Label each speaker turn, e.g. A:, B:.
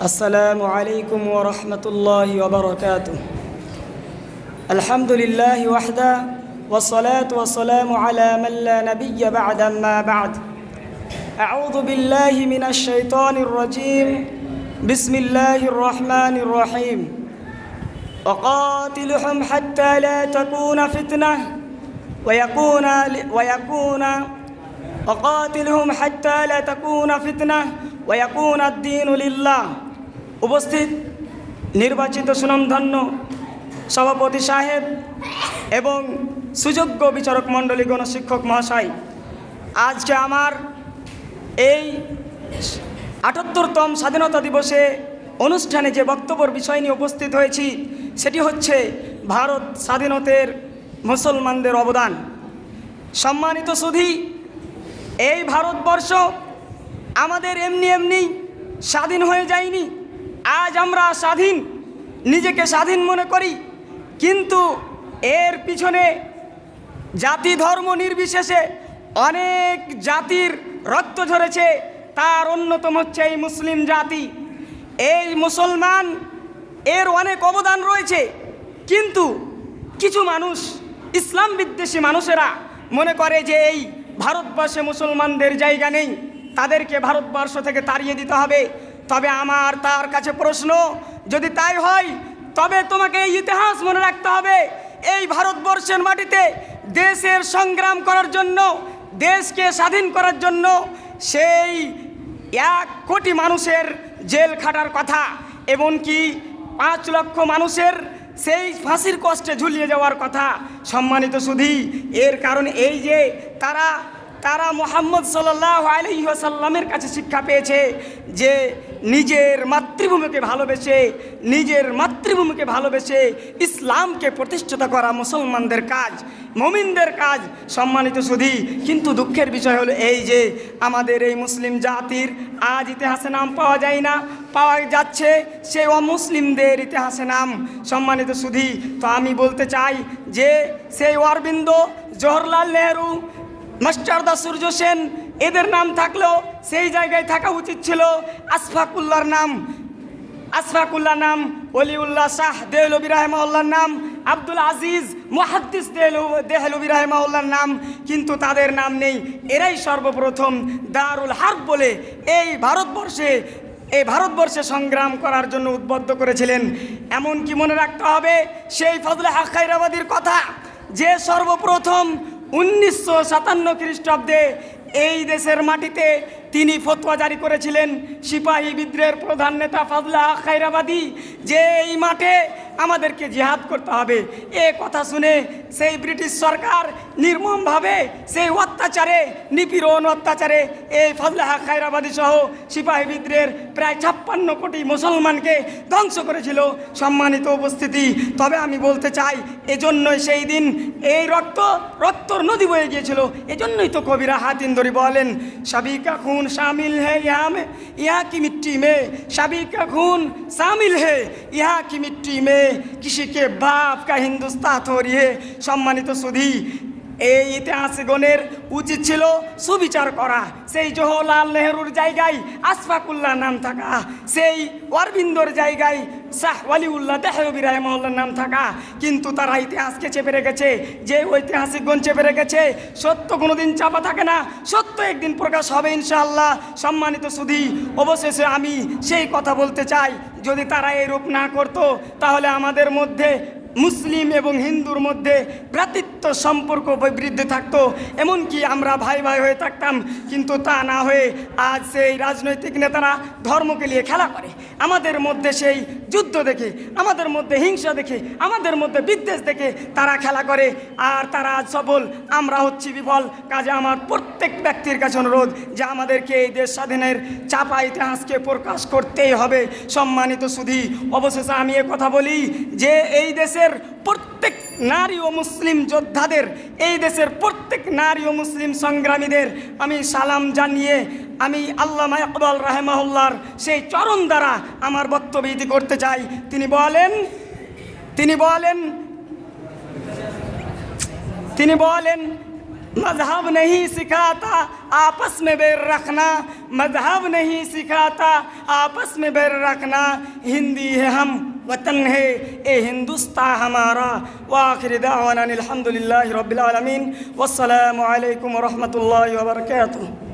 A: السلام عليكم ورحمة الله وبركاته. الحمد لله وحده والصلاة والسلام على من لا نبي بعد ما بعد. أعوذ بالله من الشيطان الرجيم. بسم الله الرحمن الرحيم. وقاتلهم حتى لا تكون فتنة وقاتلهم حتى لا تكون فتنة ويكون الدين لله. উপস্থিত নির্বাচিত সুনামধন্য সভাপতি সাহেব এবং সুযোগ্য বিচারক মণ্ডলী গণশিক্ষক মহাশয়, আজকে আমার এই ৭৮তম স্বাধীনতা দিবসে অনুষ্ঠানে যে বক্তব্যের বিষয় নিয়ে উপস্থিত হয়েছি সেটি হচ্ছে ভারত স্বাধীনতার মুসলমানদের অবদান। সম্মানিত সুধী, এই ভারতবর্ষ আমাদের এমনি এমনি স্বাধীন হয়ে যায়নি। আজ আমরা স্বাধীন, নিজেকে স্বাধীন মনে করি, কিন্তু এর পিছনে জাতি ধর্ম নির্বিশেষে অনেক জাতির রক্ত ঝরেছে। তার অন্যতম হচ্ছে এই মুসলিম জাতি। এই মুসলমান এর অনেক অবদান রয়েছে, কিন্তু কিছু মানুষ, ইসলাম বিদ্বেষী মানুষেরা মনে করে যে এই ভারতবর্ষে মুসলমানদের জায়গা নেই, তাদেরকে ভারতবর্ষ থেকে তাড়িয়ে দিতে হবে। তবে আমার তার কাছে প্রশ্ন, যদি তাই হয় তবে তোমাকে এই ইতিহাস মনে রাখতে হবে, এই ভারতবর্ষের মাটিতে দেশের সংগ্রাম করার জন্য, দেশকে স্বাধীন করার জন্য সেই 1 কোটি মানুষের জেল খাটার কথা, এমনকি 5 লক্ষ মানুষের সেই ফাঁসির কষ্টে ঝুলিয়ে যাওয়ার কথা। সম্মানিত সুধী, এর কারণ এই যে তারা মুহাম্মদ সাল্লাল্লাহু আলাইহি ওয়াসাল্লামের কাছে শিক্ষা পেয়েছে যে নিজের মাতৃভূমিকে ভালোবেসে ইসলামকে প্রতিষ্ঠিত করা মুসলমানদের কাজ, মুমিনদের কাজ। সম্মানিত সুধী, কিন্তু দুঃখের বিষয় হলো এই যে আমাদের এই মুসলিম জাতির আজ ইতিহাসে নাম পাওয়া যায় না, পাওয়া যাচ্ছে সেই অমুসলিমদের ইতিহাসে নাম। সম্মানিত সুধী, তো আমি বলতে চাই যে সেই অরবিন্দ, জওহরলাল নেহরু, মাস্টারদা সূর্য সেন, এদের নাম থাকলেও সেই জায়গায় থাকা উচিত ছিল আশফাকুল্লাহর নাম, ওলিউল্লাহ শাহ দেহলভী রাহিমাহুল্লাহর নাম, আব্দুল আজিজ মুহাদ্দিস দেহলভী রাহিমাহুল্লাহর নাম, কিন্তু তাদের নাম নেই। এরাই সর্বপ্রথম দারুল হারব বলে এই ভারতবর্ষে সংগ্রাম করার জন্য উদ্বুদ্ধ করেছিলেন। এমনকি মনে রাখতে হবে সেই ফজলে হক খায়রাবাদীর কথা, যে সর্বপ্রথম 1957 খ্রিস্টাব্দে এই দেশের মাটিতে তিনি ফতোয়া জারি করেছিলেন। সিপাহী বিদ্রোহের প্রধান নেতা ফজলে হক খায়রাবাদী, যে এই মাঠে আমাদেরকে জিহাদ করতে হবে। এ কথা শুনে সেই ব্রিটিশ সরকার নির্মমভাবে সেই নিপীড়ন অত্যাচারে এই ফজলে হক খায়রাবাদী সহ সিপাহী বিদ্রোহের প্রায় 56 কোটি মুসলমানকে ধ্বংস করেছিল। সম্মানিত উপস্থিতি, তবে আমি বলতে চাই, এজন্যই সেই দিন এই রক্তর নদী বয়ে গিয়েছিল। এজন্যই তো কবিরা হাতিন্দরি বলেন, সবই কা খুন শামিল হে ইহা কি মিট্টি মে, সবই কা খুন শামিল হে ইহা কি মিট্টি মে, কিসি কে বাপ কা হিন্দুস্তান থোড়ি হে। সম্মানিত সুধী, এই ইতিহাসগণের উচিত ছিল সুবিচার করা। সেই জওহরলাল নেহরুর জায়গায় আশফাকুল্লাহ নাম থাকা, সেই অরবিন্দর জায়গায় শাহ ওয়ালিউল্লাহ দেহলভী রাহিমাহুল্লাহর নাম থাকা, কিন্তু তারা ইতিহাসকে চেপে রেখেছে। যে ঐতিহাসিকগণ চেপে রেখেছে, সত্য কোনোদিন চাপা থাকে না, সত্য একদিন প্রকাশ হবে ইনশাআল্লাহ। সম্মানিত সুধী, অবশেষে আমি সেই কথা বলতে চাই, যদি তারা এরূপ না করতো তাহলে আমাদের মধ্যে মুসলিম এবং হিন্দুর মধ্যে ভ্রাতৃত্ব সম্পর্ক বৃদ্ধি থাকতো, এমনকি আমরা ভাই ভাই হয়ে থাকতাম। কিন্তু তা না হয়ে আজ সেই রাজনৈতিক নেতারা ধর্মকে নিয়ে খেলা করে, আমাদের মধ্যে সেই যুদ্ধ দেখে, আমাদের মধ্যে হিংসা দেখে, আমাদের মধ্যে বিদ্বেষ দেখে তারা খেলা করে। আর তারা আজ সফল, আমরা হচ্ছি বিফল। কাজে আমার প্রত্যেক ব্যক্তির কাছে অনুরোধ যে আমাদেরকে এই দেশ স্বাধীনের চাপা ইতিহাসকে প্রকাশ করতেই হবে। সম্মানিত সুধী, অবশেষে আমি কথা বলি যে এই দেশের প্রত্যেক নারী ও মুসলিম যোদ্ধাদের, এই দেশের প্রত্যেক নারী ও মুসলিম সংগ্রামীদের আমি সালাম জানিয়ে আমি আল্লামা ইকবাল রাহিমাহুল্লাহর সেই চরণ দ্বারা আমার বক্তব্য ইতি করতে চাই। তিনি বলেন मजहब नहीं सिखाता आपस में बैर रखना, मजहब नहीं सिखाता आपस में बैर रखना। हिंदी है हम, वतन है ए हिंदुस्तान हमारा। व आखिर दावाना अनिल हम्दुलिल्लाहि रब्बिल आलमीन। वस्सलामु अलैकुम व रहमतुल्लाहि व बरकातुहू।